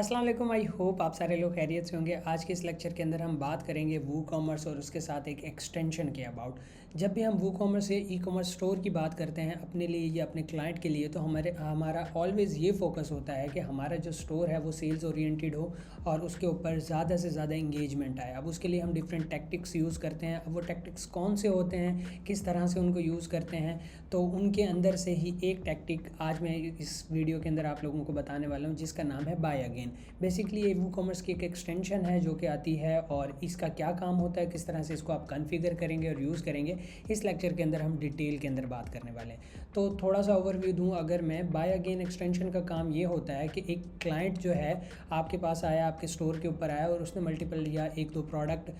अस्सलाम वालेकुम। I hope आप सारे लोग खैरियत से होंगे। आज के इस लेक्चर के अंदर हम बात करेंगे वू कॉमर्स और उसके साथ एक एक्सटेंशन के अबाउट। जब भी हम वू कॉमर्स या ई कॉमर्स स्टोर की बात करते हैं अपने लिए या अपने क्लाइंट के लिए, तो हमारा ऑलवेज़ ये फोकस होता है कि हमारा जो स्टोर है वो सेल्स ओरिएंटेड हो और उसके ऊपर ज़्यादा से ज़्यादा इंगेजमेंट आए। अब उसके लिए हम डिफरेंट टैक्टिक्स यूज़ करते हैं। अब वो टैक्टिक्स कौन से होते हैं, किस तरह से उनको यूज़ करते हैं, तो उनके अंदर से ही एक टैक्टिक आज मैं इस वीडियो के अंदर आप लोगों को बताने वाला हूँ, जिसका नाम है बाय अगेन। बेसिकली ये वू कॉमर्स की एक एक्सटेंशन है जो कि आती है, और इसका क्या काम होता है, किस तरह से इसको आप कॉन्फ़िगर करेंगे और यूज़ करेंगे, इस लेक्चर के अंदर हम डिटेल के अंदर बात करने वाले हैं। तो थोड़ा सा ओवरव्यू दूं अगर मैं। बाय अगेन एक्सटेंशन का काम ये होता है कि एक क्लाइंट जो है आपके पास आया, आपके स्टोर के ऊपर आया और उसने मल्टीपल या एक दो प्रोडक्ट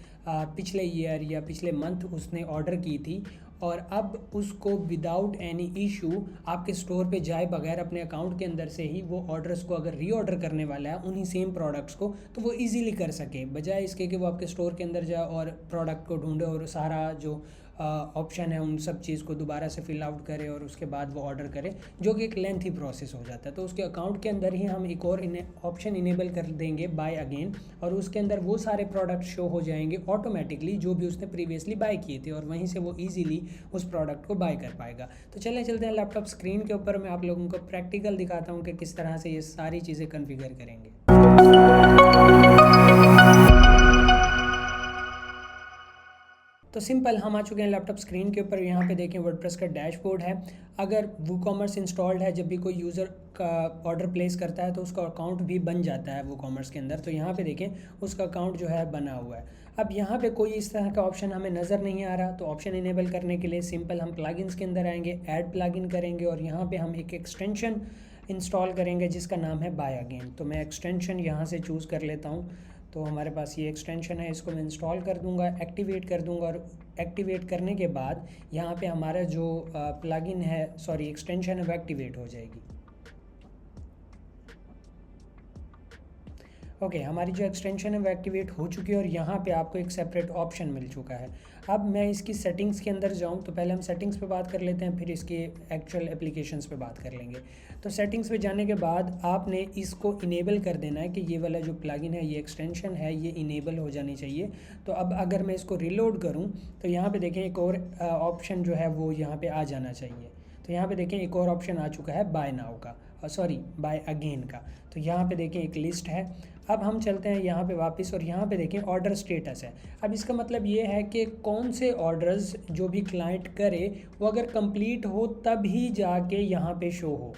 पिछले ईयर या पिछले मंथ उसने ऑर्डर की थी, और अब उसको विदाउट एनी इशू आपके स्टोर पे जाए बगैर अपने अकाउंट के अंदर से ही वो ऑर्डर्स को अगर रीऑर्डर करने वाला है उन्हीं सेम प्रोडक्ट्स को, तो वो इजीली कर सके, बजाय इसके कि वो आपके स्टोर के अंदर जाए और प्रोडक्ट को ढूंढे और सारा जो ऑप्शन है उन सब चीज़ को दोबारा से फिल आउट करे और उसके बाद वो ऑर्डर करे, जो कि एक लेंथी प्रोसेस हो जाता है। तो उसके अकाउंट के अंदर ही हम एक और ऑप्शन इनेबल कर देंगे बाय अगेन, और उसके अंदर वो सारे प्रोडक्ट शो हो जाएंगे ऑटोमेटिकली जो भी उसने प्रीवियसली बाय किए थे, और वहीं से वो ईजिली उस प्रोडक्ट को बाय कर पाएगा। तो चलते हैं लैपटॉप स्क्रीन के ऊपर, मैं आप लोगों को प्रैक्टिकल दिखाता हूँ कि किस तरह से ये सारी चीज़ें कन्फिगर करेंगे। तो सिंपल हम आ चुके हैं लैपटॉप स्क्रीन के ऊपर। यहाँ पे देखें वर्डप्रेस का डैशबोर्ड है। अगर वू कॉमर्स इंस्टॉल्ड है, जब भी कोई यूज़र का ऑर्डर प्लेस करता है तो उसका अकाउंट भी बन जाता है वू कॉमर्स के अंदर। तो यहाँ पे देखें उसका अकाउंट जो है बना हुआ है। अब यहाँ पे कोई इस तरह का ऑप्शन हमें नज़र नहीं आ रहा, तो ऑप्शन इनेबल करने के लिए सिंपल हम प्लगइन्स के अंदर आएंगे, ऐड प्लगइन करेंगे और यहाँ पे हम एक एक्सटेंशन इंस्टॉल करेंगे जिसका नाम है बाय अगेन। तो मैं एक्सटेंशन यहाँ से चूज़ कर लेता हूँ। तो हमारे पास ये एक्सटेंशन है, इसको मैं इंस्टॉल कर दूंगा, एक्टिवेट कर दूंगा, और एक्टिवेट करने के बाद यहाँ पे हमारा जो प्लगइन है, सॉरी एक्सटेंशन है, वो एक्टिवेट हो जाएगी। ओके, हमारी जो एक्सटेंशन है वो एक्टिवेट हो चुकी है और यहाँ पे आपको एक सेपरेट ऑप्शन मिल चुका है। अब मैं इसकी सेटिंग्स के अंदर जाऊँ तो पहले हम सेटिंग्स पे बात कर लेते हैं, फिर इसके एक्चुअल एप्लीकेशंस पे बात कर लेंगे। तो सेटिंग्स पे जाने के बाद आपने इसको इनेबल कर देना है कि ये वाला जो प्लगइन है, ये एक्सटेंशन है, ये इनेबल हो जानी चाहिए। तो अब अगर मैं इसको रिलोड करूँ तो यहाँ पर देखें एक और ऑप्शन जो है वो यहाँ पर आ जाना चाहिए। तो यहाँ पे देखें एक और ऑप्शन आ चुका है बाय नाउ का, सॉरी बाय अगेन का। तो यहाँ पे देखें एक लिस्ट है। अब हम चलते हैं यहाँ पे वापस और यहाँ पे देखें ऑर्डर स्टेटस है। अब इसका मतलब ये है कि कौन से ऑर्डर्स जो भी क्लाइंट करे वो अगर कंप्लीट हो तब ही जाके यहाँ पे शो हो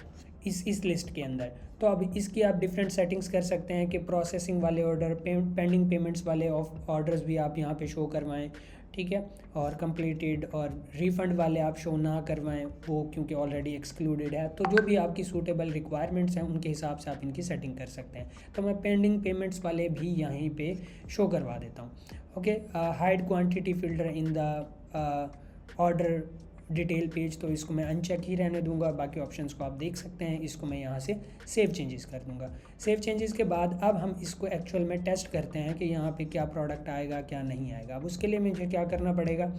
इस लिस्ट के अंदर। तो अब इसकी आप डिफरेंट सेटिंग्स कर सकते हैं कि प्रोसेसिंग वाले ऑर्डर, पेंडिंग पेमेंट्स वाले ऑर्डर्स भी आप यहाँ पे शो करवाएं, ठीक है, और कंप्लीटेड और रिफ़ंड वाले आप शो ना करवाएं वो, क्योंकि ऑलरेडी एक्सक्लूडेड है। तो जो भी आपकी सूटेबल रिक्वायरमेंट्स हैं उनके हिसाब से आप इनकी सेटिंग कर सकते हैं। तो मैं पेंडिंग पेमेंट्स वाले भी यहीं पे शो करवा देता हूँ। Okay, hide quantity filter in the order detail page, तो इसको मैं अनचेक ही रहने दूंगा, बाकी ऑप्शंस को आप देख सकते हैं। इसको मैं यहाँ से सेव चेंजेस कर दूंगा। सेव चेंजेस के बाद अब हम इसको एक्चुअल में टेस्ट करते हैं कि यहाँ पे क्या प्रोडक्ट आएगा क्या नहीं आएगा। अब उसके लिए मुझे क्या करना पड़ेगा,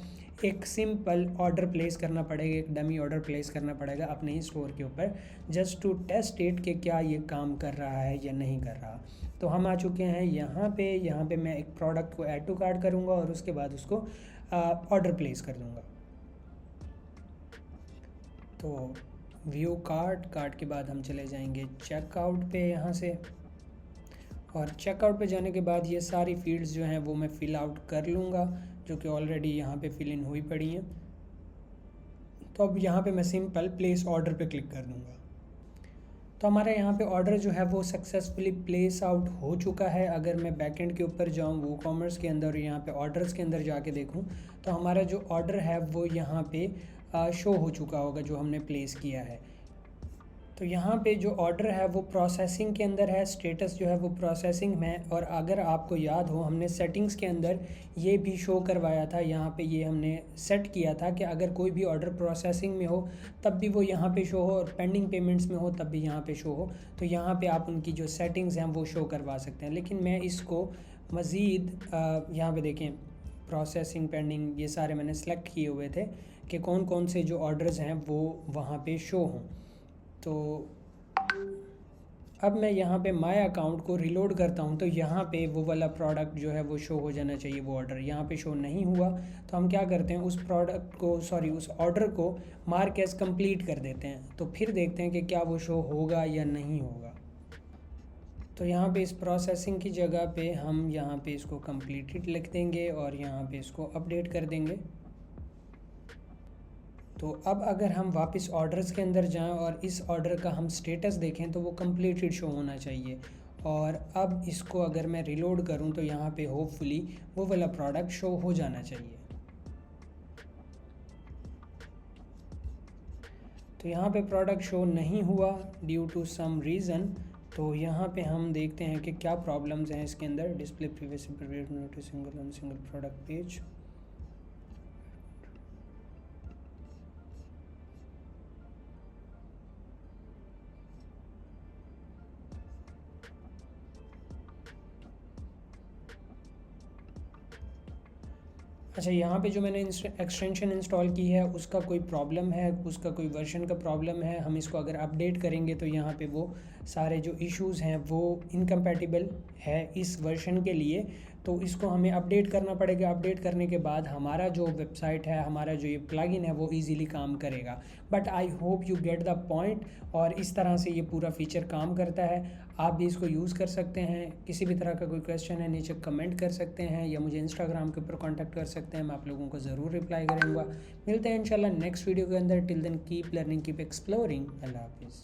एक सिंपल ऑर्डर प्लेस करना पड़ेगा, एक डमी ऑर्डर प्लेस करना पड़ेगा अपने ही स्टोर के ऊपर, जस्ट टू टेस्ट इट कि क्या ये काम कर रहा है या नहीं कर रहा। तो हम आ चुके हैं यहाँ पे मैं एक प्रोडक्ट को ऐड टू कार्ट करूँगा और उसके बाद उसको ऑर्डर प्लेस कर दूँगा। तो व्यू कार्ट के बाद हम चले जाएंगे चेकआउट पे यहाँ से, और चेकआउट पे जाने के बाद ये सारी फील्ड्स जो हैं वो मैं फ़िल आउट कर लूँगा, जो कि ऑलरेडी यहाँ पे फिल इन हुई पड़ी हैं। तो अब यहाँ पे मैं सिंपल प्लेस ऑर्डर पे क्लिक कर दूँगा। तो हमारा यहाँ पे ऑर्डर जो है वो सक्सेसफुली प्लेस आउट हो चुका है। अगर मैं बैकएंड के ऊपर जाऊँ वू कॉमर्स के अंदर, यहाँ पे ऑर्डर्स के अंदर जाके देखूँ तो हमारा जो ऑर्डर है वो यहाँ पे शो हो चुका होगा जो हमने प्लेस किया है। तो यहाँ पे जो ऑर्डर है वो प्रोसेसिंग के अंदर है, स्टेटस जो है वो प्रोसेसिंग में। और अगर आपको याद हो हमने सेटिंग्स के अंदर ये भी शो करवाया था, यहाँ पे ये हमने सेट किया था कि अगर कोई भी ऑर्डर प्रोसेसिंग में हो तब भी वो यहाँ पे शो हो, और पेंडिंग पेमेंट्स में हो तब भी यहाँ पे शो हो। तो यहाँ पे आप उनकी जो सेटिंग्स हैं वो शो करवा सकते हैं। लेकिन मैं इसको मज़ीद यहाँ पे देखें प्रोसेसिंग, पेंडिंग, ये सारे मैंने सेलेक्ट किए हुए थे कि कौन कौन से जो ऑर्डर्स हैं वो वहाँ पे शो हों। तो अब मैं यहाँ पे माय अकाउंट को रिलोड करता हूँ तो यहाँ पे वो वाला प्रोडक्ट जो है वो शो हो जाना चाहिए। वो ऑर्डर यहाँ पे शो नहीं हुआ तो हम क्या करते हैं, उस प्रोडक्ट को उस ऑर्डर को मार्क एज कंप्लीट कर देते हैं। तो फिर देखते हैं कि क्या वो शो होगा या नहीं होगा। तो यहाँ पे इस प्रोसेसिंग की जगह पे हम यहाँ पे इसको कंप्लीटेड लिख देंगे और यहाँ पे इसको अपडेट कर देंगे। तो अब अगर हम वापस ऑर्डर्स के अंदर जाएं और इस ऑर्डर का हम स्टेटस देखें तो वो कंप्लीटेड शो होना चाहिए। और अब इसको अगर मैं रिलोड करूं तो यहाँ पे होपफुली वो वाला प्रोडक्ट शो हो जाना चाहिए। तो यहाँ पे प्रोडक्ट शो नहीं हुआ ड्यू टू सम रीज़न। तो यहाँ पे हम देखते हैं कि क्या प्रॉब्लम्स हैं इसके अंदर। Display previously notice single product page. अच्छा, यहाँ पे जो मैंने एक्सटेंशन इंस्टॉल की है उसका कोई प्रॉब्लम है, उसका कोई वर्जन का प्रॉब्लम है। हम इसको अगर अपडेट करेंगे तो यहाँ पे वो सारे जो इश्यूज़ हैं वो इनकम्पैटिबल है इस वर्जन के लिए। तो इसको हमें अपडेट करना पड़ेगा। अपडेट करने के बाद हमारा जो वेबसाइट है, हमारा जो ये प्लगइन है वो इजीली काम करेगा। But I hope you get the point. और इस तरह से ये पूरा फीचर काम करता है। आप भी इसको यूज़ कर सकते हैं। किसी भी तरह का कोई क्वेश्चन है नीचे कमेंट कर सकते हैं या मुझे इंस्टाग्राम के ऊपर कांटेक्ट कर सकते हैं। मैं आप लोगों को ज़रूर रिप्लाई करूँगा। मिलते हैं इंशाल्लाह नेक्स्ट वीडियो के अंदर। Till then keep learning, keep exploring. अल्लाह हाफिज़।